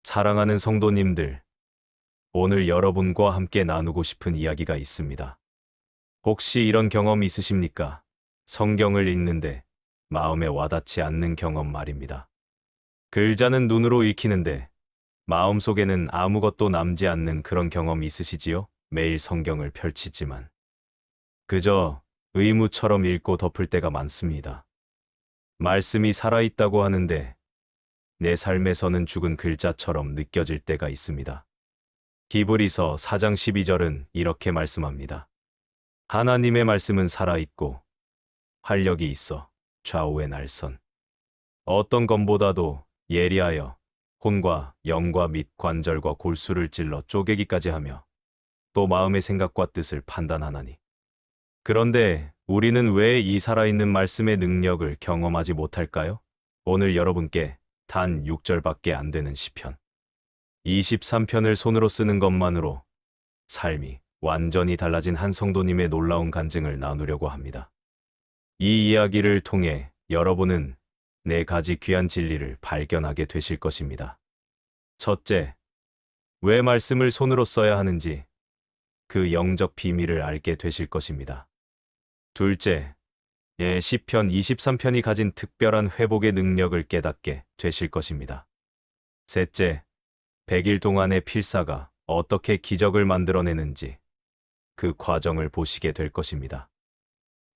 사랑하는 성도님들, 오늘 여러분과 함께 나누고 싶은 이야기가 있습니다. 혹시 이런 경험 있으십니까? 성경을 읽는데 마음에 와닿지 않는 경험 말입니다. 글자는 눈으로 읽히는데 마음속에는 아무것도 남지 않는 그런 경험 있으시지요? 매일 성경을 펼치지만 그저 의무처럼 읽고 덮을 때가 많습니다. 말씀이 살아있다고 하는데 내 삶에서는 죽은 글자처럼 느껴질 때가 있습니다. 히브리서 4장 12절은 이렇게 말씀합니다. 하나님의 말씀은 살아있고 활력이 있어 좌우의 날선. 어떤 것보다도 예리하여 혼과 영과 및 관절과 골수를 찔러 쪼개기까지 하며 또 마음의 생각과 뜻을 판단하나니. 그런데 우리는 왜 이 살아있는 말씀의 능력을 경험하지 못할까요? 오늘 여러분께 단 6절밖에 안 되는 시편 23편을 손으로 쓰는 것만으로 삶이 완전히 달라진 한 성도님의 놀라운 간증을 나누려고 합니다. 이 이야기를 통해 여러분은 4가지 귀한 진리를 발견하게 되실 것입니다. 첫째, 왜 말씀을 손으로 써야 하는지 그 영적 비밀을 알게 되실 것입니다. 둘째, 시편 23편이 가진 특별한 회복의 능력을 깨닫게 되실 것입니다. 셋째, 100일 동안의 필사가 어떻게 기적을 만들어내는지 그 과정을 보시게 될 것입니다.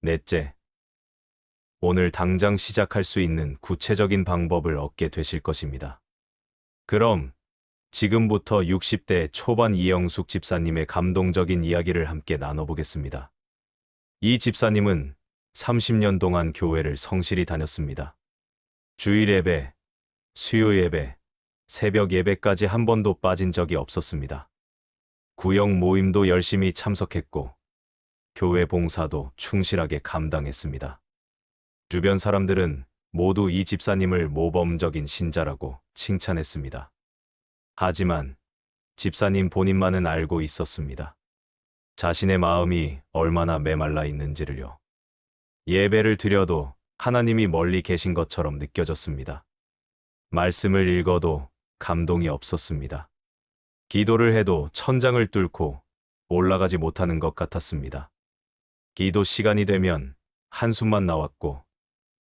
넷째, 오늘 당장 시작할 수 있는 구체적인 방법을 얻게 되실 것입니다. 그럼 지금부터 60대 초반 이영숙 집사님의 감동적인 이야기를 함께 나눠보겠습니다. 이 집사님은 30년 동안 교회를 성실히 다녔습니다. 주일 예배, 수요 예배, 새벽 예배까지 한 번도 빠진 적이 없었습니다. 구역 모임도 열심히 참석했고 교회 봉사도 충실하게 감당했습니다. 주변 사람들은 모두 이 집사님을 모범적인 신자라고 칭찬했습니다. 하지만 집사님 본인만은 알고 있었습니다. 자신의 마음이 얼마나 메말라 있는지를요. 예배를 드려도 하나님이 멀리 계신 것처럼 느껴졌습니다. 말씀을 읽어도 감동이 없었습니다. 기도를 해도 천장을 뚫고 올라가지 못하는 것 같았습니다. 기도 시간이 되면 한숨만 나왔고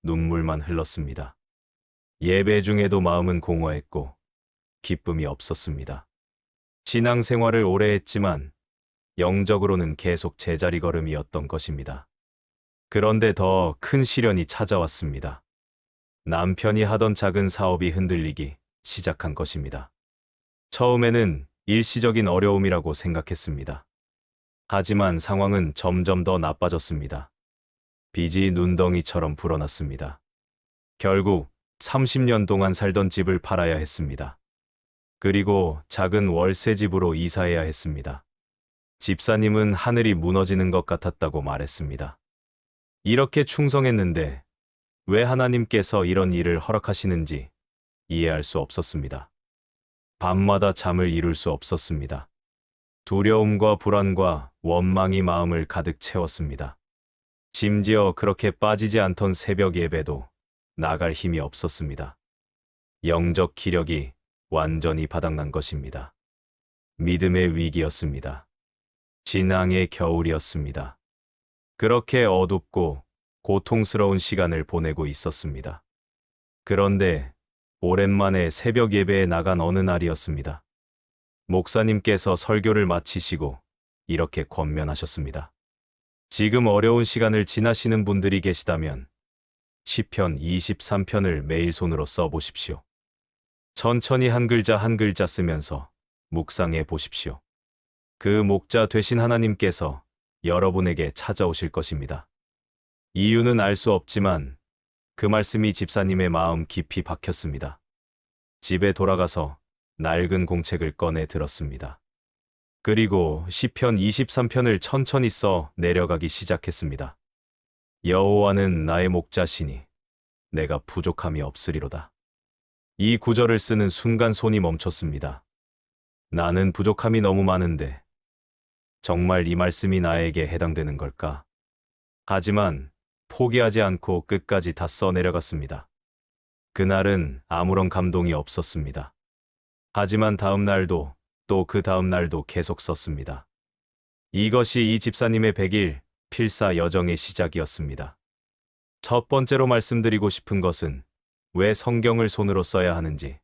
눈물만 흘렀습니다. 예배 중에도 마음은 공허했고 기쁨이 없었습니다. 신앙생활을 오래 했지만 영적으로는 계속 제자리 걸음이었던 것입니다. 그런데 더 큰 시련이 찾아왔습니다. 남편이 하던 작은 사업이 흔들리기 시작한 것입니다. 처음에는 일시적인 어려움이라고 생각했습니다. 하지만 상황은 점점 더 나빠졌습니다. 빚이 눈덩이처럼 불어났습니다. 결국 30년 동안 살던 집을 팔아야 했습니다. 그리고 작은 월세 집으로 이사해야 했습니다. 집사님은 하늘이 무너지는 것 같았다고 말했습니다. 이렇게 충성했는데 왜 하나님께서 이런 일을 허락하시는지 이해할 수 없었습니다. 밤마다 잠을 이룰 수 없었습니다. 두려움과 불안과 원망이 마음을 가득 채웠습니다. 심지어 그렇게 빠지지 않던 새벽 예배도 나갈 힘이 없었습니다. 영적 기력이 완전히 바닥난 것입니다. 믿음의 위기였습니다. 진앙의 겨울이었습니다. 그렇게 어둡고 고통스러운 시간을 보내고 있었습니다. 그런데 오랜만에 새벽 예배에 나간 어느 날이었습니다. 목사님께서 설교를 마치시고 이렇게 권면하셨습니다. 지금 어려운 시간을 지나시는 분들이 계시다면 시편 23편을 매일 손으로 써보십시오. 천천히 한 글자 한 글자 쓰면서 묵상해 보십시오. 그 목자 되신 하나님께서 여러분에게 찾아오실 것입니다. 이유는 알 수 없지만 그 말씀이 집사님의 마음 깊이 박혔습니다. 집에 돌아가서 낡은 공책을 꺼내 들었습니다. 그리고 시편 23편을 천천히 써 내려가기 시작했습니다. 여호와는 나의 목자시니 내가 부족함이 없으리로다. 이 구절을 쓰는 순간 손이 멈췄습니다. 나는 부족함이 너무 많은데 정말 이 말씀이 나에게 해당되는 걸까? 하지만 포기하지 않고 끝까지 다 써내려갔습니다. 그날은 아무런 감동이 없었습니다. 하지만 다음 날도 또 그 다음 날도 계속 썼습니다. 이것이 이 집사님의 100일 필사 여정의 시작이었습니다. 첫 번째로 말씀드리고 싶은 것은 왜 성경을 손으로 써야 하는지,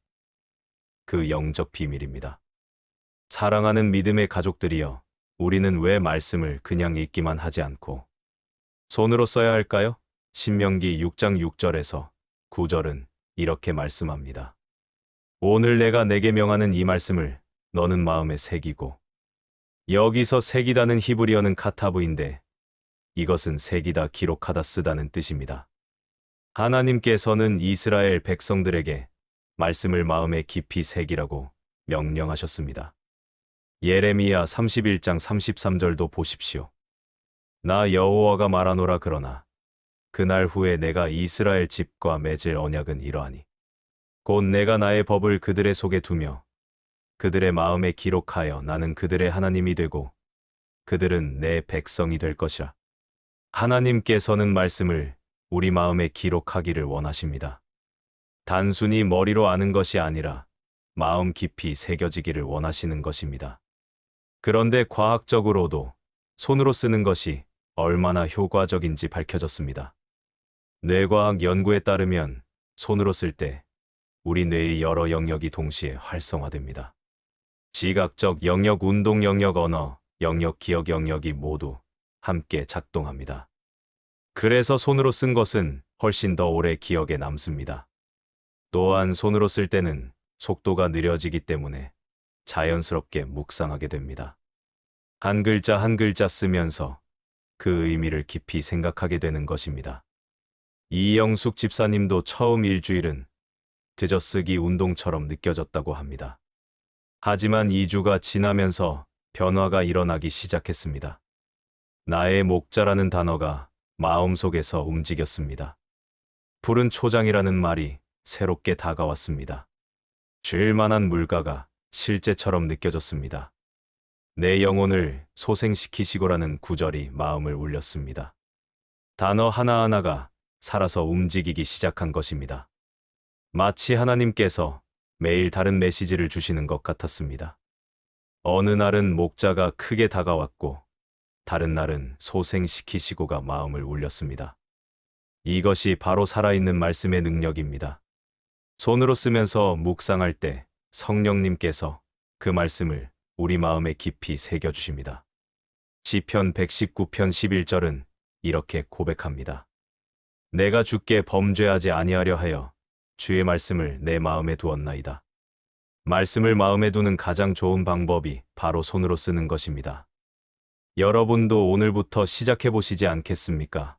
그 영적 비밀입니다. 사랑하는 믿음의 가족들이여, 우리는 왜 말씀을 그냥 읽기만 하지 않고 손으로 써야 할까요? 신명기 6장 6절에서 9절은 이렇게 말씀합니다. 오늘 내가 내게 명하는 이 말씀을 너는 마음에 새기고. 여기서 새기다는 히브리어는 카타브인데 이것은 새기다, 기록하다, 쓰다는 뜻입니다. 하나님께서는 이스라엘 백성들에게 말씀을 마음에 깊이 새기라고 명령하셨습니다. 예레미야 31장 33절도 보십시오. 나 여호와가 말하노라. 그러나 그날 후에 내가 이스라엘 집과 맺을 언약은 이러하니 곧 내가 나의 법을 그들의 속에 두며 그들의 마음에 기록하여 나는 그들의 하나님이 되고 그들은 내 백성이 될 것이라. 하나님께서는 말씀을 우리 마음에 기록하기를 원하십니다. 단순히 머리로 아는 것이 아니라 마음 깊이 새겨지기를 원하시는 것입니다. 그런데 과학적으로도 손으로 쓰는 것이 얼마나 효과적인지 밝혀졌습니다. 뇌과학 연구에 따르면 손으로 쓸 때 우리 뇌의 여러 영역이 동시에 활성화됩니다. 지각적 영역, 운동 영역, 언어 영역, 기억 영역이 모두 함께 작동합니다. 그래서 손으로 쓴 것은 훨씬 더 오래 기억에 남습니다. 또한 손으로 쓸 때는 속도가 느려지기 때문에 자연스럽게 묵상하게 됩니다. 한 글자 한 글자 쓰면서 그 의미를 깊이 생각하게 되는 것입니다. 이영숙 집사님도 처음 일주일은 드저쓰기 운동처럼 느껴졌다고 합니다. 하지만 2주가 지나면서 변화가 일어나기 시작했습니다. 나의 목자라는 단어가 마음속에서 움직였습니다. 푸른 초장이라는 말이 새롭게 다가왔습니다. 쉴만한 물가가 실제처럼 느껴졌습니다. 내 영혼을 소생시키시고라는 구절이 마음을 울렸습니다. 단어 하나하나가 살아서 움직이기 시작한 것입니다. 마치 하나님께서 매일 다른 메시지를 주시는 것 같았습니다. 어느 날은 목자가 크게 다가왔고 다른 날은 소생시키시고가 마음을 울렸습니다. 이것이 바로 살아있는 말씀의 능력입니다. 손으로 쓰면서 묵상할 때 성령님께서 그 말씀을 우리 마음에 깊이 새겨주십니다. 시편 119편 11절은 이렇게 고백합니다. 내가 주께 범죄하지 아니하려 하여 주의 말씀을 내 마음에 두었나이다. 말씀을 마음에 두는 가장 좋은 방법이 바로 손으로 쓰는 것입니다. 여러분도 오늘부터 시작해 보시지 않겠습니까?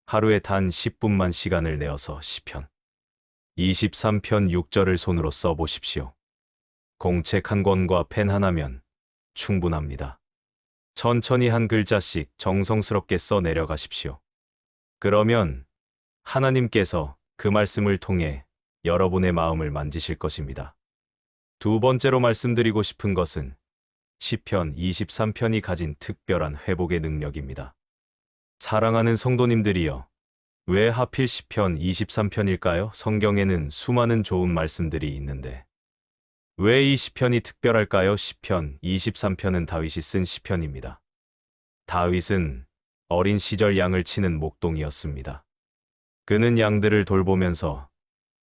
하루에 단 10분만 시간을 내어서 시편 23편 6절을 손으로 써 보십시오. 공책 한 권과 펜 하나면 충분합니다. 천천히 한 글자씩 정성스럽게 써 내려가십시오. 그러면 하나님께서 그 말씀을 통해 여러분의 마음을 만지실 것입니다. 두 번째로 말씀드리고 싶은 것은 시편 23편이 가진 특별한 회복의 능력입니다. 사랑하는 성도님들이여, 왜 하필 시편 23편일까요? 성경에는 수많은 좋은 말씀들이 있는데 왜 이 시편이 특별할까요? 시편 23편은 다윗이 쓴 시편입니다. 다윗은 어린 시절 양을 치는 목동이었습니다. 그는 양들을 돌보면서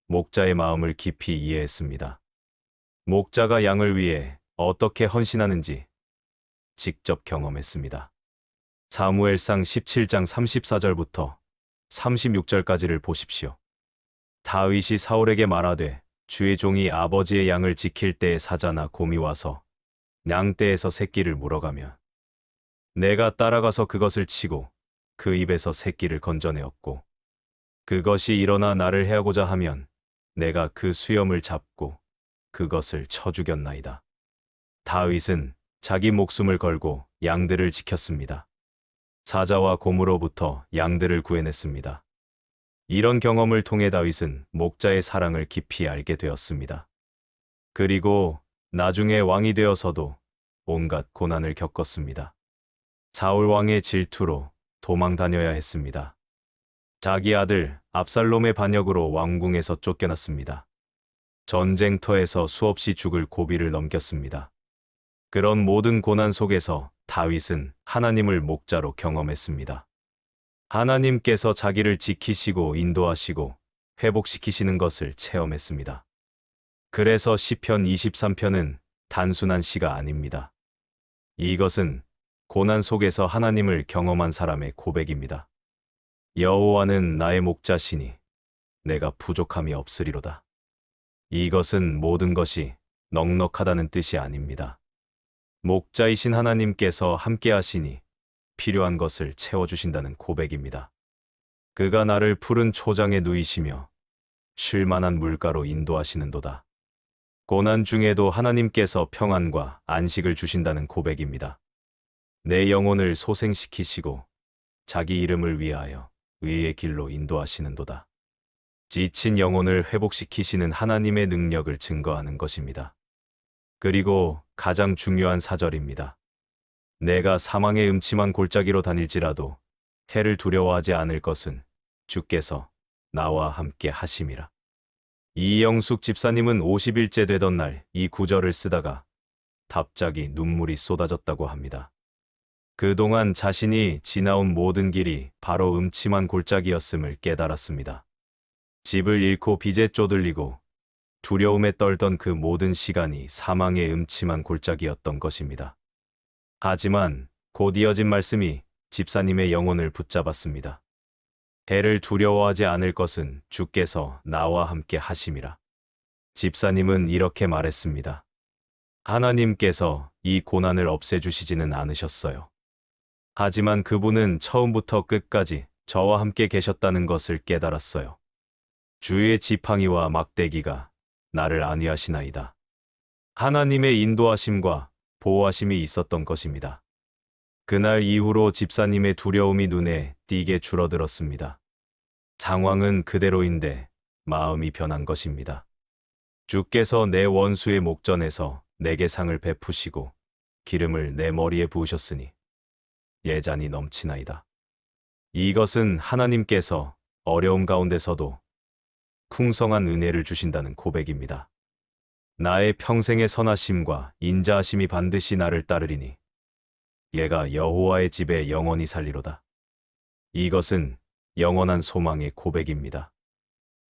목자의 마음을 깊이 이해했습니다. 목자가 양을 위해 어떻게 헌신하는지 직접 경험했습니다. 사무엘상 17장 34절부터 36절까지를 보십시오. 다윗이 사울에게 말하되 주의 종이 아버지의 양을 지킬 때에 사자나 곰이 와서 양떼에서 새끼를 물어가면 내가 따라가서 그것을 치고 그 입에서 새끼를 건져내었고 그것이 일어나 나를 해하고자 하면 내가 그 수염을 잡고 그것을 쳐 죽였나이다. 다윗은 자기 목숨을 걸고 양들을 지켰습니다. 사자와 곰으로부터 양들을 구해냈습니다. 이런 경험을 통해 다윗은 목자의 사랑을 깊이 알게 되었습니다. 그리고 나중에 왕이 되어서도 온갖 고난을 겪었습니다. 사울 왕의 질투로 도망 다녀야 했습니다. 자기 아들 압살롬의 반역으로 왕궁에서 쫓겨났습니다. 전쟁터에서 수없이 죽을 고비를 넘겼습니다. 그런 모든 고난 속에서 다윗은 하나님을 목자로 경험했습니다. 하나님께서 자기를 지키시고 인도하시고 회복시키시는 것을 체험했습니다. 그래서 시편 23편은 단순한 시가 아닙니다. 이것은 고난 속에서 하나님을 경험한 사람의 고백입니다. 여호와는 나의 목자시니 내가 부족함이 없으리로다. 이것은 모든 것이 넉넉하다는 뜻이 아닙니다. 목자이신 하나님께서 함께하시니 필요한 것을 채워주신다는 고백입니다. 그가 나를 푸른 초장에 누이시며 쉴만한 물가로 인도하시는도다. 고난 중에도 하나님께서 평안과 안식을 주신다는 고백입니다. 내 영혼을 소생시키시고 자기 이름을 위하여 의의 길로 인도하시는도다. 지친 영혼을 회복시키시는 하나님의 능력을 증거하는 것입니다. 그리고 가장 중요한 사절입니다. 내가 사망의 음침한 골짜기로 다닐지라도 해를 두려워하지 않을 것은 주께서 나와 함께 하심이라. 이영숙 집사님은 50일째 되던 날 이 구절을 쓰다가 갑자기 눈물이 쏟아졌다고 합니다. 그동안 자신이 지나온 모든 길이 바로 음침한 골짜기였음을 깨달았습니다. 집을 잃고 빚에 쪼들리고 두려움에 떨던 그 모든 시간이 사망의 음침한 골짜기였던 것입니다. 하지만 곧 이어진 말씀이 집사님의 영혼을 붙잡았습니다. 해를 두려워하지 않을 것은 주께서 나와 함께 하심이라. 집사님은 이렇게 말했습니다. 하나님께서 이 고난을 없애주시지는 않으셨어요. 하지만 그분은 처음부터 끝까지 저와 함께 계셨다는 것을 깨달았어요. 주의 지팡이와 막대기가 나를 안위하시나이다. 하나님의 인도하심과 보호하심이 있었던 것입니다. 그날 이후로 집사님의 두려움이 눈에 띄게 줄어들었습니다. 상황은 그대로인데 마음이 변한 것입니다. 주께서 내 원수의 목전에서 내게 상을 베푸시고 기름을 내 머리에 부으셨으니 예잔이 넘치나이다. 이것은 하나님께서 어려움 가운데서도 풍성한 은혜를 주신다는 고백입니다. 나의 평생의 선하심과 인자하심이 반드시 나를 따르리니 얘가 여호와의 집에 영원히 살리로다. 이것은 영원한 소망의 고백입니다.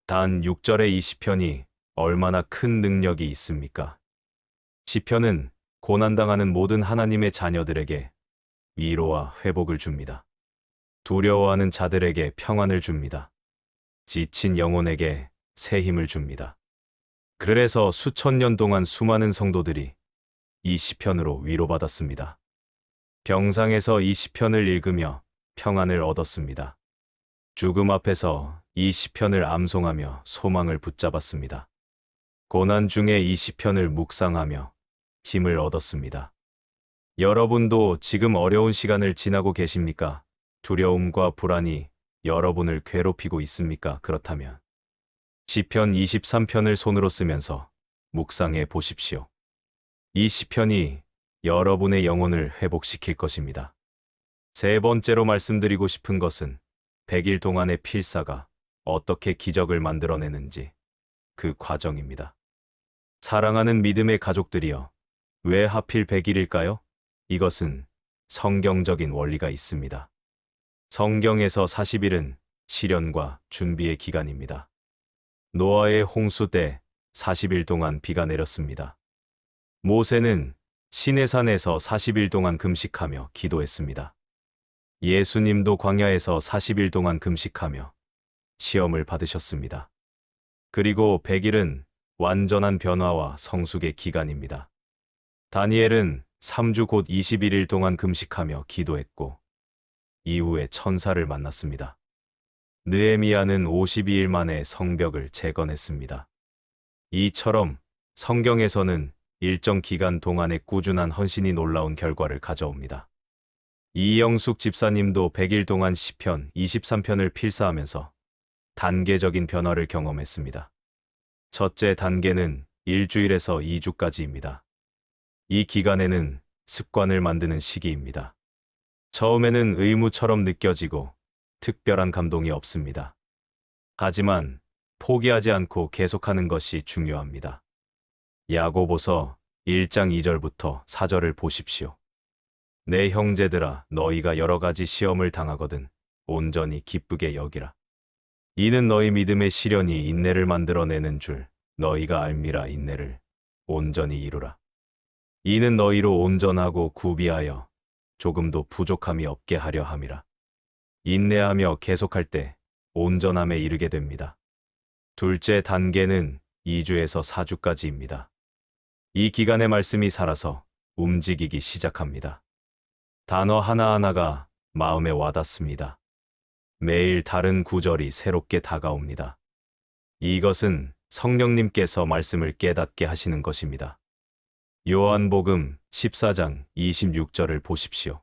단 6절의 이 시편이 얼마나 큰 능력이 있습니까? 시편은 고난당하는 모든 하나님의 자녀들에게 위로와 회복을 줍니다. 두려워하는 자들에게 평안을 줍니다. 지친 영혼에게 새 힘을 줍니다. 그래서 수천 년 동안 수많은 성도들이 이 시편으로 위로받았습니다. 병상에서 이 시편을 읽으며 평안을 얻었습니다. 죽음 앞에서 이 시편을 암송하며 소망을 붙잡았습니다. 고난 중에 이 시편을 묵상하며 힘을 얻었습니다. 여러분도 지금 어려운 시간을 지나고 계십니까? 두려움과 불안이 여러분을 괴롭히고 있습니까? 그렇다면 시편 23편을 손으로 쓰면서 묵상해 보십시오. 이 시편이 여러분의 영혼을 회복시킬 것입니다. 세 번째로 말씀드리고 싶은 것은 100일 동안의 필사가 어떻게 기적을 만들어내는지 그 과정입니다. 사랑하는 믿음의 가족들이여, 왜 하필 100일일까요? 이것은 성경적인 원리가 있습니다. 성경에서 40일은 시련과 준비의 기간입니다. 노아의 홍수 때 40일 동안 비가 내렸습니다. 모세는 시내산에서 40일 동안 금식하며 기도했습니다. 예수님도 광야에서 40일 동안 금식하며 시험을 받으셨습니다. 그리고 100일은 완전한 변화와 성숙의 기간입니다. 다니엘은 3주 곧 21일 동안 금식하며 기도했고 이후에 천사를 만났습니다. 느헤미야는 52일 만에 성벽을 재건했습니다. 이처럼 성경에서는 일정 기간 동안의 꾸준한 헌신이 놀라운 결과를 가져옵니다. 이영숙 집사님도 100일 동안 시편 23편을 필사하면서 단계적인 변화를 경험했습니다. 첫째 단계는 일주일에서 2주까지입니다. 이 기간에는 습관을 만드는 시기입니다. 처음에는 의무처럼 느껴지고 특별한 감동이 없습니다. 하지만 포기하지 않고 계속하는 것이 중요합니다. 야고보서 1장 2절부터 4절을 보십시오. 내 형제들아, 너희가 여러 가지 시험을 당하거든 온전히 기쁘게 여기라. 이는 너희 믿음의 시련이 인내를 만들어내는 줄 너희가 알미라. 인내를 온전히 이루라. 이는 너희로 온전하고 구비하여 조금도 부족함이 없게 하려 함이라. 인내하며 계속할 때 온전함에 이르게 됩니다. 둘째 단계는 2주에서 4주까지입니다. 이 기간의 말씀이 살아서 움직이기 시작합니다. 단어 하나하나가 마음에 와닿습니다. 매일 다른 구절이 새롭게 다가옵니다. 이것은 성령님께서 말씀을 깨닫게 하시는 것입니다. 요한복음 14장 26절을 보십시오.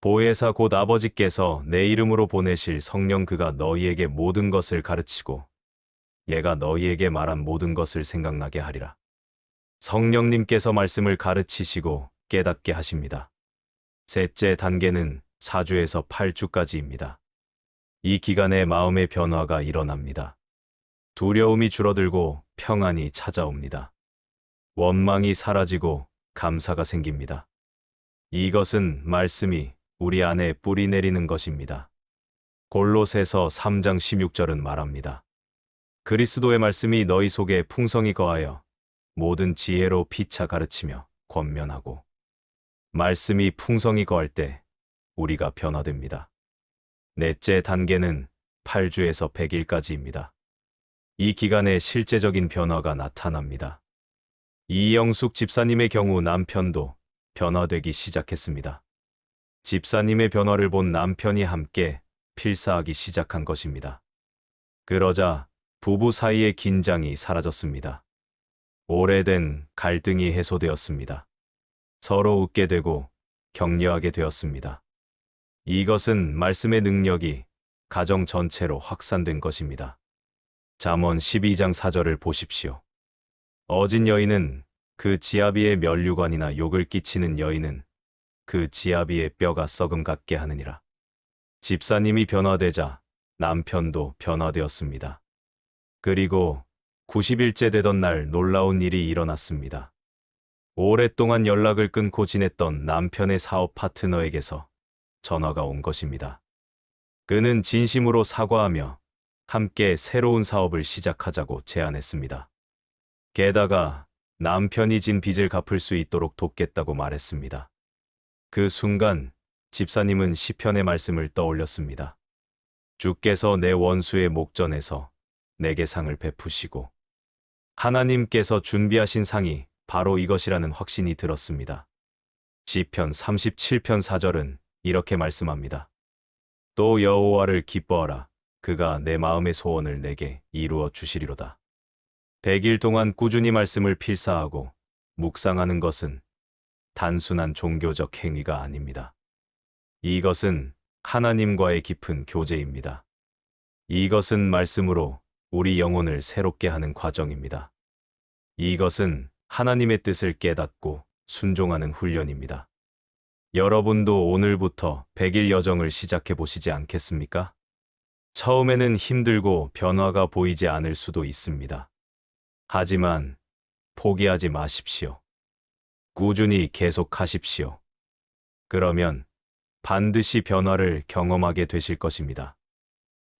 보혜사 곧 아버지께서 내 이름으로 보내실 성령 그가 너희에게 모든 것을 가르치고 얘가 너희에게 말한 모든 것을 생각나게 하리라. 성령님께서 말씀을 가르치시고 깨닫게 하십니다. 셋째 단계는 4주에서 8주까지입니다. 이 기간에 마음의 변화가 일어납니다. 두려움이 줄어들고 평안이 찾아옵니다. 원망이 사라지고 감사가 생깁니다. 이것은 말씀이 우리 안에 뿌리 내리는 것입니다. 골로새서 3장 16절은 말합니다. 그리스도의 말씀이 너희 속에 풍성히 거하여 모든 지혜로 피차 가르치며 권면하고. 말씀이 풍성히 거할 때 우리가 변화됩니다. 넷째 단계는 8주에서 100일까지입니다. 이 기간에 실제적인 변화가 나타납니다. 이영숙 집사님의 경우 남편도 변화되기 시작했습니다. 집사님의 변화를 본 남편이 함께 필사하기 시작한 것입니다. 그러자 부부 사이의 긴장이 사라졌습니다. 오래된 갈등이 해소되었습니다. 서로 웃게 되고 격려하게 되었습니다. 이것은 말씀의 능력이 가정 전체로 확산된 것입니다. 잠언 12장 4절을 보십시오. 어진 여인은 그 지아비의 면류관이나 욕을 끼치는 여인은 그 지아비의 뼈가 썩음 같게 하느니라. 집사님이 변화되자 남편도 변화되었습니다. 그리고 90일째 되던 날 놀라운 일이 일어났습니다. 오랫동안 연락을 끊고 지냈던 남편의 사업 파트너에게서 전화가 온 것입니다. 그는 진심으로 사과하며 함께 새로운 사업을 시작하자고 제안했습니다. 게다가 남편이 진 빚을 갚을 수 있도록 돕겠다고 말했습니다. 그 순간 집사님은 시편의 말씀을 떠올렸습니다. 주께서 내 원수의 목전에서 내게 상을 베푸시고 하나님께서 준비하신 상이 바로 이것이라는 확신이 들었습니다. 시편 37편 4절은 이렇게 말씀합니다. 또 여호와를 기뻐하라. 그가 내 마음의 소원을 내게 이루어 주시리로다. 100일 동안 꾸준히 말씀을 필사하고 묵상하는 것은 단순한 종교적 행위가 아닙니다. 이것은 하나님과의 깊은 교제입니다. 이것은 말씀으로 우리 영혼을 새롭게 하는 과정입니다. 이것은 하나님의 뜻을 깨닫고 순종하는 훈련입니다. 여러분도 오늘부터 100일 여정을 시작해 보시지 않겠습니까? 처음에는 힘들고 변화가 보이지 않을 수도 있습니다. 하지만 포기하지 마십시오. 꾸준히 계속하십시오. 그러면 반드시 변화를 경험하게 되실 것입니다.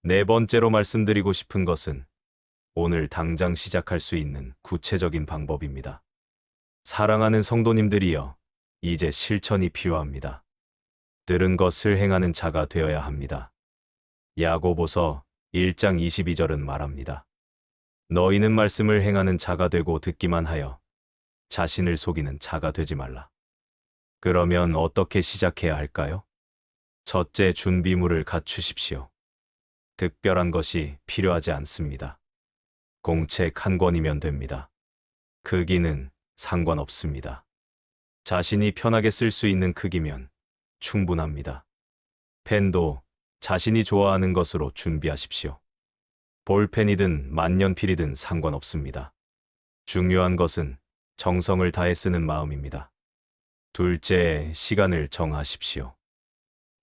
네 번째로 말씀드리고 싶은 것은 오늘 당장 시작할 수 있는 구체적인 방법입니다. 사랑하는 성도님들이여, 이제 실천이 필요합니다. 들은 것을 행하는 자가 되어야 합니다. 야고보서 1장 22절은 말합니다. 너희는 말씀을 행하는 자가 되고 듣기만 하여 자신을 속이는 자가 되지 말라. 그러면 어떻게 시작해야 할까요? 첫째, 준비물을 갖추십시오. 특별한 것이 필요하지 않습니다. 공책 한 권이면 됩니다. 크기는 상관없습니다. 자신이 편하게 쓸 수 있는 크기면 충분합니다. 펜도 자신이 좋아하는 것으로 준비하십시오. 볼펜이든 만년필이든 상관없습니다. 중요한 것은 정성을 다해 쓰는 마음입니다. 둘째, 시간을 정하십시오.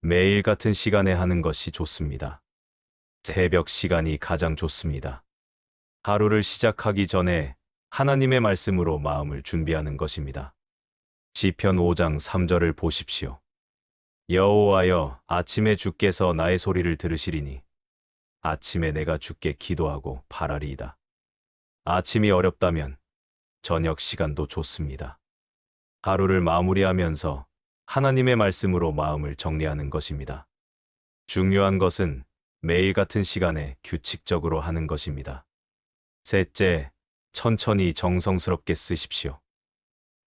매일 같은 시간에 하는 것이 좋습니다. 새벽 시간이 가장 좋습니다. 하루를 시작하기 전에 하나님의 말씀으로 마음을 준비하는 것입니다. 시편 5장 3절을 보십시오. 여호와여, 아침에 주께서 나의 소리를 들으시리니 아침에 내가 주께 기도하고 바라리이다. 아침이 어렵다면 저녁 시간도 좋습니다. 하루를 마무리하면서 하나님의 말씀으로 마음을 정리하는 것입니다. 중요한 것은 매일 같은 시간에 규칙적으로 하는 것입니다. 셋째, 천천히 정성스럽게 쓰십시오.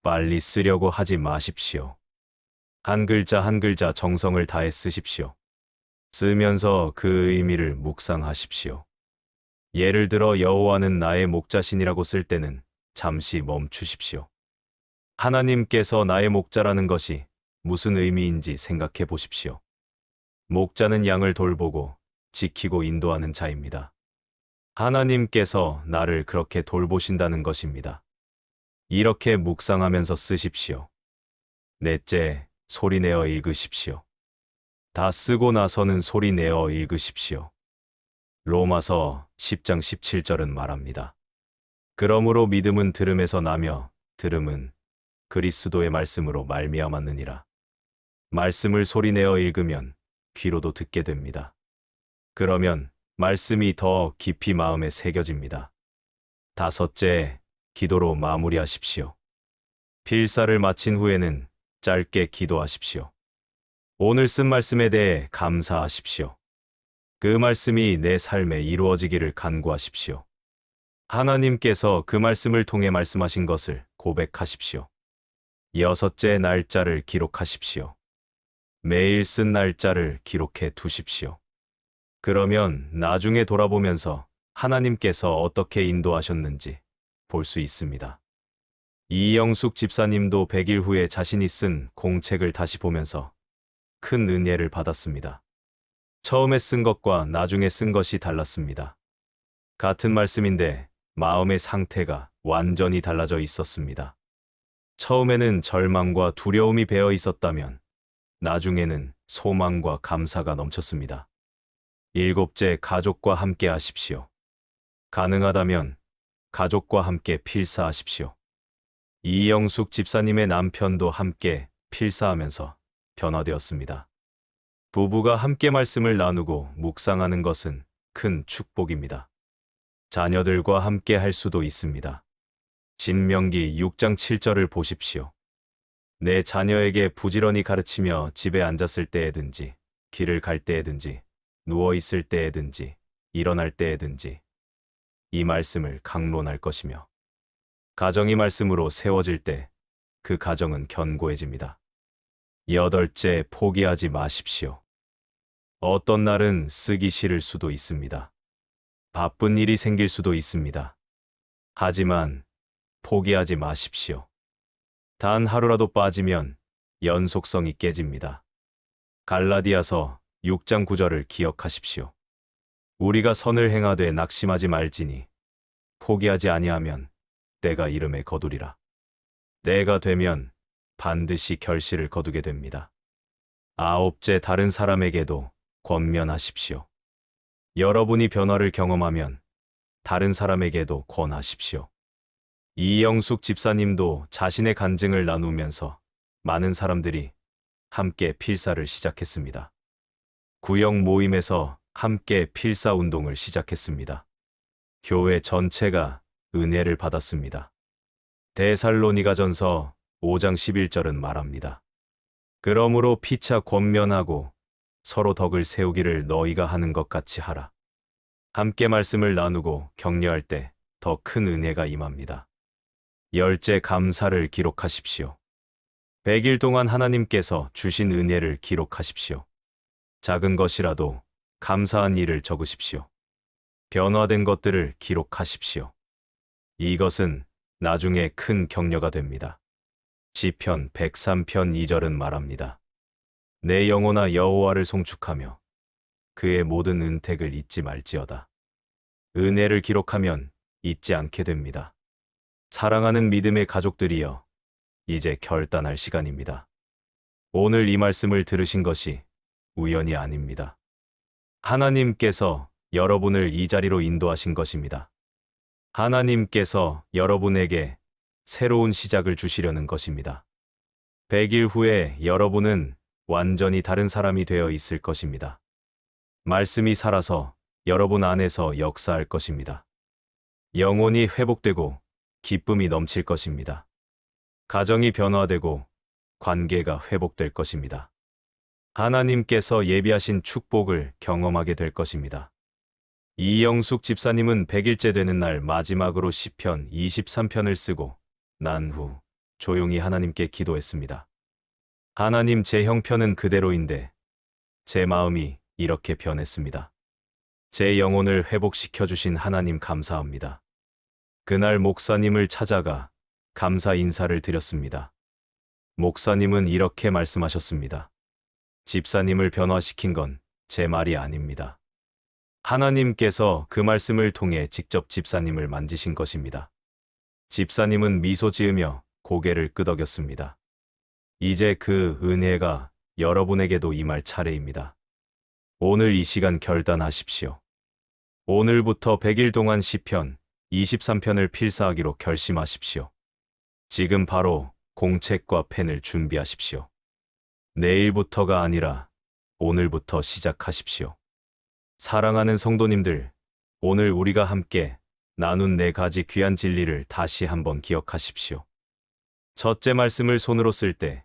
빨리 쓰려고 하지 마십시오. 한 글자 한 글자 정성을 다해 쓰십시오. 쓰면서 그 의미를 묵상하십시오. 예를 들어 여호와는 나의 목자신이라고 쓸 때는 잠시 멈추십시오. 하나님께서 나의 목자라는 것이 무슨 의미인지 생각해 보십시오. 목자는 양을 돌보고 지키고 인도하는 자입니다. 하나님께서 나를 그렇게 돌보신다는 것입니다. 이렇게 묵상하면서 쓰십시오. 넷째, 소리내어 읽으십시오. 다 쓰고 나서는 소리내어 읽으십시오. 로마서 10장 17절은 말합니다. 그러므로 믿음은 들음에서 나며 들음은 그리스도의 말씀으로 말미암았느니라. 말씀을 소리내어 읽으면 귀로도 듣게 됩니다. 그러면 말씀이 더 깊이 마음에 새겨집니다. 다섯째, 기도로 마무리하십시오. 필사를 마친 후에는 짧게 기도하십시오. 오늘 쓴 말씀에 대해 감사하십시오. 그 말씀이 내 삶에 이루어지기를 간구하십시오. 하나님께서 그 말씀을 통해 말씀하신 것을 고백하십시오. 여섯째, 날짜를 기록하십시오. 매일 쓴 날짜를 기록해 두십시오. 그러면 나중에 돌아보면서 하나님께서 어떻게 인도하셨는지 볼 수 있습니다. 이영숙 집사님도 100일 후에 자신이 쓴 공책을 다시 보면서 큰 은혜를 받았습니다. 처음에 쓴 것과 나중에 쓴 것이 달랐습니다. 같은 말씀인데 마음의 상태가 완전히 달라져 있었습니다. 처음에는 절망과 두려움이 배어 있었다면 나중에는 소망과 감사가 넘쳤습니다. 일곱째, 가족과 함께 하십시오. 가능하다면 가족과 함께 필사하십시오. 이영숙 집사님의 남편도 함께 필사하면서 변화되었습니다. 부부가 함께 말씀을 나누고 묵상하는 것은 큰 축복입니다. 자녀들과 함께 할 수도 있습니다. 신명기 6장 7절을 보십시오. 내 자녀에게 부지런히 가르치며 집에 앉았을 때에든지 길을 갈 때에든지 누워 있을 때에든지 일어날 때에든지 이 말씀을 강론할 것이며 가정이 말씀으로 세워질 때 그 가정은 견고해집니다. 여덟째, 포기하지 마십시오. 어떤 날은 쓰기 싫을 수도 있습니다. 바쁜 일이 생길 수도 있습니다. 하지만 포기하지 마십시오. 단 하루라도 빠지면 연속성이 깨집니다. 갈라디아서 6장 9절을 기억하십시오. 우리가 선을 행하되 낙심하지 말지니 포기하지 아니하면 때가 이름에 거두리라. 때가 되면 반드시 결실을 거두게 됩니다. 아홉째, 다른 사람에게도 권면하십시오. 여러분이 변화를 경험하면 다른 사람에게도 권하십시오. 이영숙 집사님도 자신의 간증을 나누면서 많은 사람들이 함께 필사를 시작했습니다. 구역 모임에서 함께 필사 운동을 시작했습니다. 교회 전체가 은혜를 받았습니다. 데살로니가전서 5장 11절은 말합니다. 그러므로 피차 권면하고 서로 덕을 세우기를 너희가 하는 것 같이 하라. 함께 말씀을 나누고 격려할 때 더 큰 은혜가 임합니다. 열째, 감사를 기록하십시오. 100일 동안 하나님께서 주신 은혜를 기록하십시오. 작은 것이라도 감사한 일을 적으십시오. 변화된 것들을 기록하십시오. 이것은 나중에 큰 격려가 됩니다. 시편 103편 2절은 말합니다. 내 영혼아 여호와를 송축하며 그의 모든 은택을 잊지 말지어다. 은혜를 기록하면 잊지 않게 됩니다. 사랑하는 믿음의 가족들이여, 이제 결단할 시간입니다. 오늘 이 말씀을 들으신 것이 우연이 아닙니다. 하나님께서 여러분을 이 자리로 인도하신 것입니다. 하나님께서 여러분에게 새로운 시작을 주시려는 것입니다. 100일 후에 여러분은 완전히 다른 사람이 되어 있을 것입니다. 말씀이 살아서 여러분 안에서 역사할 것입니다. 영혼이 회복되고 기쁨이 넘칠 것입니다. 가정이 변화되고 관계가 회복될 것입니다. 하나님께서 예비하신 축복을 경험하게 될 것입니다. 이영숙 집사님은 100일째 되는 날 마지막으로 시편 23편을 쓰고 난 후 조용히 하나님께 기도했습니다. 하나님, 제 형편은 그대로인데 제 마음이 이렇게 변했습니다. 제 영혼을 회복시켜 주신 하나님 감사합니다. 그날 목사님을 찾아가 감사 인사를 드렸습니다. 목사님은 이렇게 말씀하셨습니다. 집사님을 변화시킨 건 제 말이 아닙니다. 하나님께서 그 말씀을 통해 직접 집사님을 만지신 것입니다. 집사님은 미소 지으며 고개를 끄덕였습니다. 이제 그 은혜가 여러분에게도 임할 차례입니다. 오늘 이 시간 결단하십시오. 오늘부터 100일 동안 시편 23편을 필사하기로 결심하십시오. 지금 바로 공책과 펜을 준비하십시오. 내일부터가 아니라 오늘부터 시작하십시오. 사랑하는 성도님들, 오늘 우리가 함께 나눈 4가지 귀한 진리를 다시 한번 기억하십시오. 첫째, 말씀을 손으로 쓸 때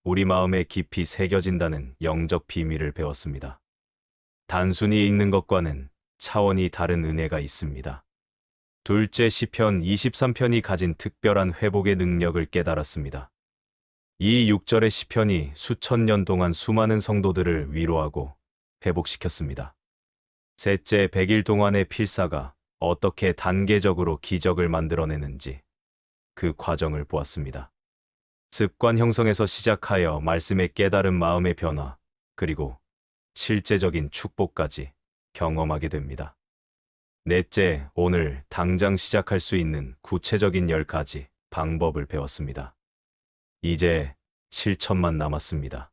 우리 마음에 깊이 새겨진다는 영적 비밀을 배웠습니다. 단순히 읽는 것과는 차원이 다른 은혜가 있습니다. 둘째, 시편 23편이 가진 특별한 회복의 능력을 깨달았습니다. 이 6절의 시편이 수천 년 동안 수많은 성도들을 위로하고 회복시켰습니다. 셋째, 100일 동안의 필사가 어떻게 단계적으로 기적을 만들어내는지 그 과정을 보았습니다. 습관 형성에서 시작하여 말씀의 깨달은 마음의 변화, 그리고 실제적인 축복까지 경험하게 됩니다. 넷째, 오늘 당장 시작할 수 있는 구체적인 10가지 방법을 배웠습니다. 이제 7천만 남았습니다.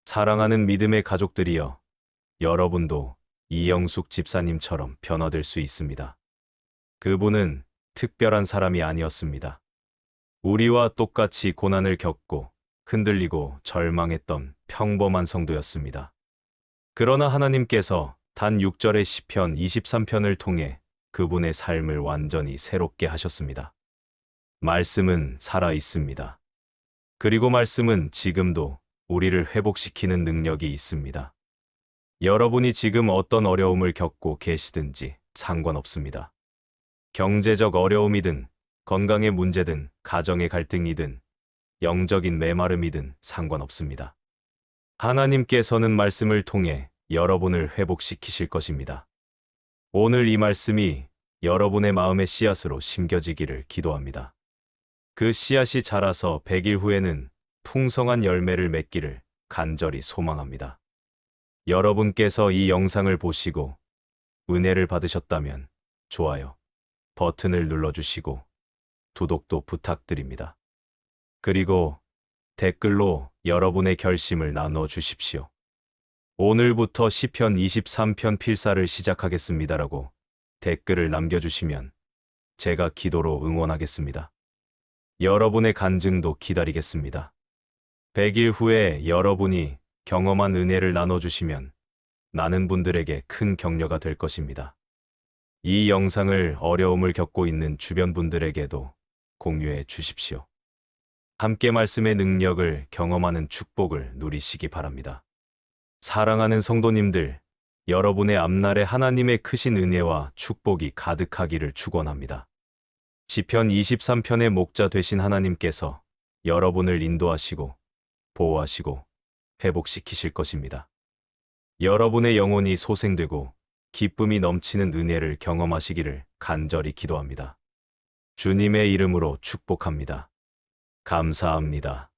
사랑하는 믿음의 가족들이여, 여러분도 이영숙 집사님처럼 변화될 수 있습니다. 그분은 특별한 사람이 아니었습니다. 우리와 똑같이 고난을 겪고 흔들리고 절망했던 평범한 성도였습니다. 그러나 하나님께서 단 6절의 시편 23편을 통해 그분의 삶을 완전히 새롭게 하셨습니다. 말씀은 살아 있습니다. 그리고 말씀은 지금도 우리를 회복시키는 능력이 있습니다. 여러분이 지금 어떤 어려움을 겪고 계시든지 상관없습니다. 경제적 어려움이든, 건강의 문제든, 가정의 갈등이든, 영적인 메마름이든 상관없습니다. 하나님께서는 말씀을 통해 여러분을 회복시키실 것입니다. 오늘 이 말씀이 여러분의 마음의 씨앗으로 심겨지기를 기도합니다. 그 씨앗이 자라서 100일 후에는 풍성한 열매를 맺기를 간절히 소망합니다. 여러분께서 이 영상을 보시고 은혜를 받으셨다면 좋아요 버튼을 눌러주시고 구독도 부탁드립니다. 그리고 댓글로 여러분의 결심을 나눠 주십시오. 오늘부터 시편 23편 필사를 시작하겠습니다라고 댓글을 남겨주시면 제가 기도로 응원하겠습니다. 여러분의 간증도 기다리겠습니다. 100일 후에 여러분이 경험한 은혜를 나눠주시면 많은 분들에게 큰 격려가 될 것입니다. 이 영상을 어려움을 겪고 있는 주변 분들에게도 공유해 주십시오. 함께 말씀의 능력을 경험하는 축복을 누리시기 바랍니다. 사랑하는 성도님들, 여러분의 앞날에 하나님의 크신 은혜와 축복이 가득하기를 축원합니다. 시편 23편의 목자 되신 하나님께서 여러분을 인도하시고 보호하시고 회복시키실 것입니다. 여러분의 영혼이 소생되고 기쁨이 넘치는 은혜를 경험하시기를 간절히 기도합니다. 주님의 이름으로 축복합니다. 감사합니다.